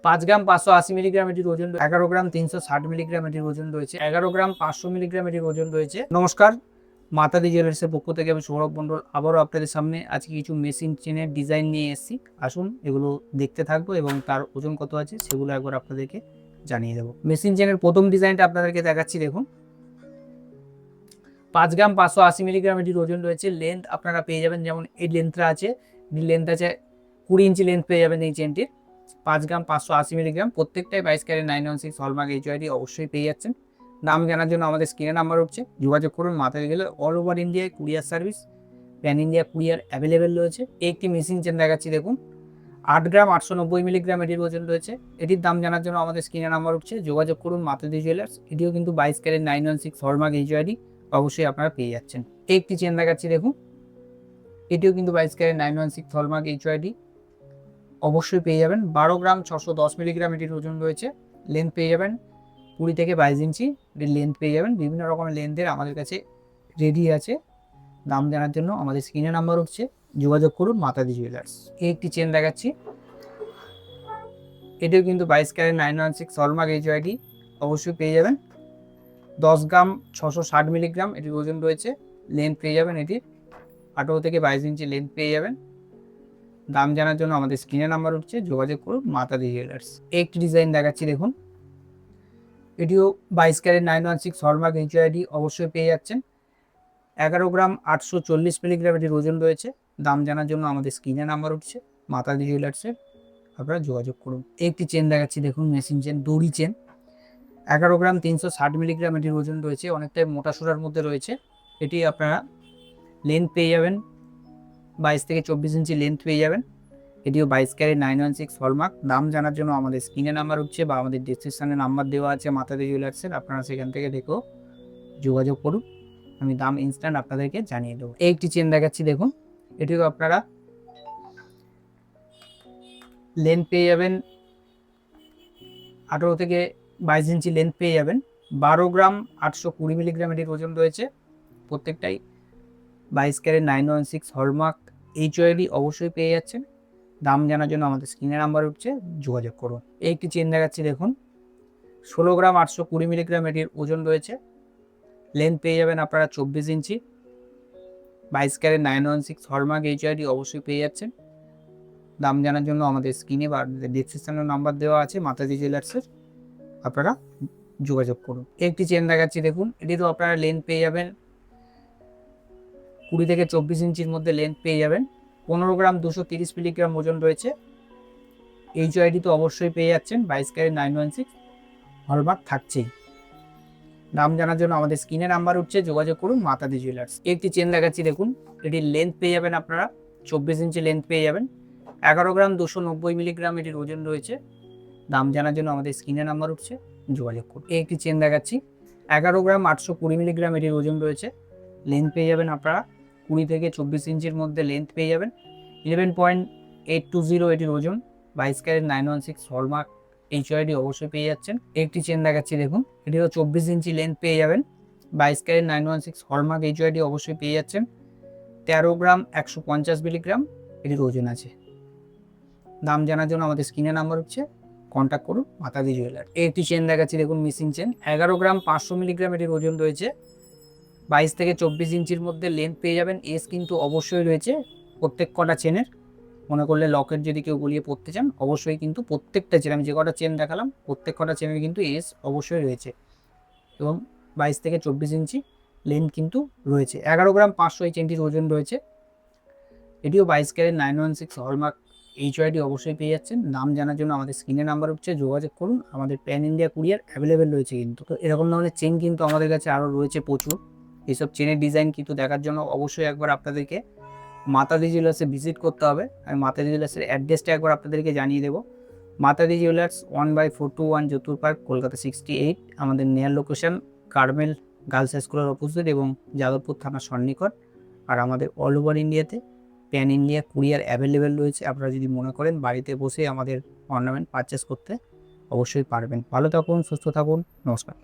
5 গ্রাম 580 milligram এটির ওজন, 11 গ্রাম 360 milligram এটির ওজন রয়েছে, 11 গ্রাম 500 মিলিগ্রাম এটির ওজন রয়েছে। নমস্কার, মাতাদি জুয়েলার্সের পক্ষ থেকে আমি সৌরভ মণ্ডল আবারও আপনাদের সামনে আজকে কিছু মেশিন চেনের ডিজাইন নিয়ে এসেছি। আসুন এগুলো দেখতে থাকবো এবং তার ওজন কত আছে সেগুলো একবার আপনাদেরকে জানিয়ে দেবো। মেশিন চেনের প্রথম ডিজাইনটা আপনাদেরকে দেখাচ্ছি। দেখুন, 5 গ্রাম 580 মিলিগ্রাম এটির ওজন রয়েছে। লেন্থ আপনারা পেয়ে যাবেন, যেমন এই লেন্থটা আছে, লেন্থ আছে 20 ইঞ্চি লেন্থ পেয়ে যাবেন এই চেনটির। 5 গ্রাম 580 মিলিগ্রাম, প্রত্যেকটাই 22 ক্যারেট 916 হলমার্ক এইচআইডি অবশ্যই পেয়ে যাচ্ছেন। দাম জানার জন্য আমাদের স্ক্রিনে নাম্বার উঠছে, যোগাযোগ করুন। মাথায় গেলে অল ওভার ইন্ডিয়ায় courier service, pan India courier available রয়েছে। একটি মেশিন চেন দেখাচ্ছি। দেখুন, 8 গ্রাম 890 মিলিগ্রাম এটির ওজন রয়েছে। এটির দাম জানার জন্য আমাদের স্ক্রিনে নাম্বার উঠছে, যোগাযোগ করুন। মাতাদি জুয়েলার্স, এটিও কিন্তু 22 ক্যারেট 916 হলমার্ক এইচআইডি অবশ্যই আপনারা পেয়ে যাচ্ছেন। একটি চেন দেখাচ্ছি। দেখুন, এটিও কিন্তু 22 ক্যারেট 916 হলমার্ক এইচআইডি অবশ্যই পেয়ে যাবেন। 12 গ্রাম 610 মিলিগ্রাম এটির ওজন রয়েছে। লেন্থ পেয়ে যাবেন 20 থেকে 22 ইঞ্চি এটির লেন্থ পেয়ে যাবেন। বিভিন্ন রকমের লেন্থের আমাদের কাছে রেডি আছে। দাম জানার জন্য আমাদের স্ক্রিনে নাম্বার উঠছে, যোগাযোগ করুন। মাতাদি জুয়েলার্স। একটি চেন দেখাচ্ছি, এটিও কিন্তু 22 ক্যারেট 916 হলমার্ক এইচআইডি অবশ্যই পেয়ে যাবেন। 10 গ্রাম 660 মিলিগ্রাম এটির ওজন রয়েছে। লেন্থ পেয়ে যাবেন এটির 18 থেকে 22 ইঞ্চি লেন্থ পেয়ে যাবেন। দাম জানার জন্য আমাদের স্ক্রিনে নাম্বার উঠছে, যোগাযোগ করুন। মাতাদি জুয়েলার্স। একটি ডিজাইন দেখাচ্ছি। দেখুন, এটিও 22 ক্যারেট 916 হলমার্ক এইচআইডি অবশ্যই পেয়ে যাচ্ছেন। 11 গ্রাম 840 মিলিগ্রাম এটির ওজন রয়েছে। দাম জানার জন্য আমাদের স্ক্রিনে নাম্বার উঠছে, মাতাদি জুয়েলার্সের আপনারা যোগাযোগ করুন। একটি চেন দেখাচ্ছি। দেখুন, মেশিন চেন, দড়ি চেন, 11 গ্রাম 360 মিলিগ্রাম এটির ওজন রয়েছে। অনেকটাই মোটা সোটার মধ্যে রয়েছে। এটি আপনারা লেন্থ পেয়ে যাবেন 22 থেকে 24 ইঞ্চি লেন্থ পেয়ে যাবেন। এটিও 22 ক্যারেট 916 হলমার্ক। দাম জানার জন্য আমাদের স্ক্রিনে নাম্বার উঠছে বা আমাদের ডেসক্রিপশনে নাম্বার দেওয়া আছে মাতাদি জুয়েলার্সের, আপনারা সেখান থেকে দেখেও যোগাযোগ করুন। আমি দাম ইনস্ট্যান্ট আপনাদেরকে জানিয়ে দেবো। একটি চেন দেখাচ্ছি। দেখুন, এটিও আপনারা লেন্থ পেয়ে যাবেন 18 থেকে 22 ইঞ্চি লেন্থ পেয়ে যাবেন। 12 গ্রাম 820 মিলিগ্রাম এটির ওজন রয়েছে। প্রত্যেকটাই 22 ক্যারেট 916 হলমার্ক এইচআইডি অবশ্যই পেয়ে যাচ্ছেন। দাম জানার জন্য আমাদের স্ক্রিনে নাম্বার উঠছে, যোগাযোগ করুন। একটি চেন দেখাচ্ছি। দেখুন, 16 গ্রাম 820 মিলিগ্রাম এটির ওজন রয়েছে। লেন্থ পেয়ে যাবেন আপনারা 24 ইঞ্চি, 22 ক্যারেট 916 হলমার্ক এইচআইডি অবশ্যই পেয়ে যাচ্ছেন। দাম জানার জন্য আমাদের স্ক্রিনে বা ডেসক্রিপশনে নাম্বার দেওয়া আছে মাতাদি জুয়েলার্সের, আপনারা যোগাযোগ করুন। একটি চেন দেখাচ্ছি। দেখুন, এটিতেও আপনারা লেন্থ পেয়ে যাবেন 20 থেকে 24 ইঞ্চির মধ্যে লেন্থ পেয়ে যাবেন। 15 গ্রাম 230 মিলিগ্রাম ওজন রয়েছে। এইচআইডি তো অবশ্যই পেয়ে যাচ্ছেন, 22 ক্যারেট 916 হলমার্ক থাকছেই। দাম জানার জন্য আমাদের স্ক্রিনে নাম্বার উঠছে, যোগাযোগ করুন। মাতাদি জুয়েলার্স। একটি চেন দেখাচ্ছি। দেখুন, এটির লেন্থ পেয়ে যাবেন আপনারা 24 ইঞ্চি লেন্থ পেয়ে যাবেন। 11 গ্রাম 290 মিলিগ্রাম এটির ওজন রয়েছে। দাম জানার জন্য আমাদের স্ক্রিনে নাম্বার উঠছে, যোগাযোগ করুন। একটি চেন দেখাচ্ছি। 11 গ্রাম 820 মিলিগ্রাম এটির ওজন রয়েছে। লেন্থ পেয়ে যাবেন আপনারা 20 থেকে 24 ইঞ্চির মধ্যে লেন্থ পেয়ে যাবেন। 11.820 এটির ওজন, 22 ক্যারেট 916 হলমার্ক এইচআইডি অবশ্যই পেয়ে যাচ্ছেন। একটি চেন দেখাচ্ছি। দেখুন, এটিও 24 ইঞ্চি লেন্থ পেয়ে যাবেন। 22 ক্যারেট 916 হলমার্ক এইচআইডি অবশ্যই পেয়ে যাচ্ছেন। 13 গ্রাম 150 মিলিগ্রাম এটির ওজন আছে। দাম জানার জন্য আমাদের স্ক্রিনে নাম্বার হচ্ছে, কন্ট্যাক্ট করুন। মাতাদি জুয়েলার। একটি চেন দেখাচ্ছি। দেখুন, মিসিং চেন, 11 গ্রাম 500 মিলিগ্রাম এটির ওজন রয়েছে। 22 থেকে 24 ইঞ্চির মধ্যে লেন্থ পেয়ে যাবেন। এস কিন্তু অবশ্যই রয়েছে প্রত্যেক কটা চেনের। মনে করলে লকেট যদি কেউ গলিয়ে পড়তে চান, অবশ্যই কিন্তু প্রত্যেকটা চেন, আমি যে কটা চেন দেখালাম প্রত্যেক কটা চেনের কিন্তু এস অবশ্যই রয়েছে এবং 22 থেকে 24 ইঞ্চি লেন্থ কিন্তু রয়েছে। 11 গ্রাম 500 এই চেনটির ওজন রয়েছে। এটিও 22 ক্যারেট 916 হলমার্ক এইচআইডি অবশ্যই পেয়ে যাচ্ছেন। নাম জানার জন্য আমাদের স্ক্রিনে নাম্বার উঠছে, যোগাযোগ করুন। আমাদের প্যান ইন্ডিয়া কুরিয়ার অ্যাভেলেবেল রয়েছে কিন্তু। তো এরকম ধরনের চেন কিন্তু আমাদের কাছে আরও রয়েছে প্রচুর। এইসব চেনের ডিজাইন কিন্তু দেখার জন্য অবশ্যই একবার আপনাদেরকে মাতাদি জুয়েলার্সে ভিজিট করতে হবে। আমি মাতাদি জুয়েলার্সের অ্যাড্রেসটা একবার আপনাদেরকে জানিয়ে দেবো। মাতাদি জুয়েলার্স 1/421 যতুর পার্ক, কলকাতা 68। আমাদের নেয়ার লোকেশন কার্মেল গার্লস স্কুলের অপোজিট এবং যাদবপুর থানার সন্নিকট। আর আমাদের অল ওভার ইন্ডিয়াতে প্যান ইন্ডিয়া কুরিয়ার অ্যাভেলেবেল রয়েছে। আপনারা যদি মনে করেন বাড়িতে বসে আমাদের অর্নামেন্ট পারচেস করতে, অবশ্যই পারবেন। ভালো থাকুন, সুস্থ থাকুন, নমস্কার।